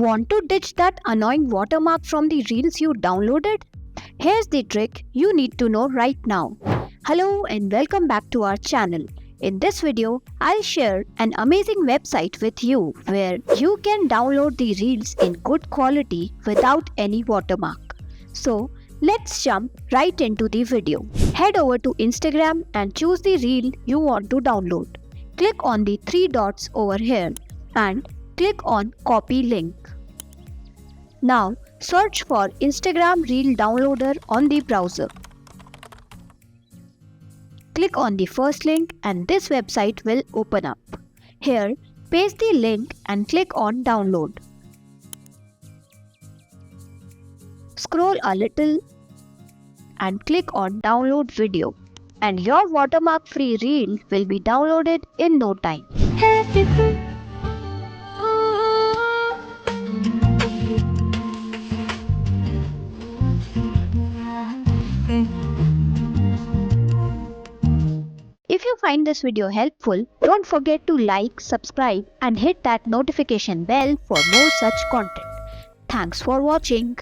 Want to ditch that annoying watermark from the reels you downloaded? Here's the trick you need to know right now. Hello and welcome back to our channel. In this video, I'll share an amazing website with you where you can download the reels in good quality without any watermark. So, let's jump right into the video. Head over to Instagram and choose the reel you want to download. Click on the three dots over here and click on copy link. Now search for Instagram Reel Downloader on the browser. Click on the first link and this website will open up. Here, paste the link and click on download. Scroll a little and click on download video and your watermark free reel will be downloaded in no time. If you find this video helpful, don't forget to like, subscribe and hit that notification bell for more such content. Thanks for watching.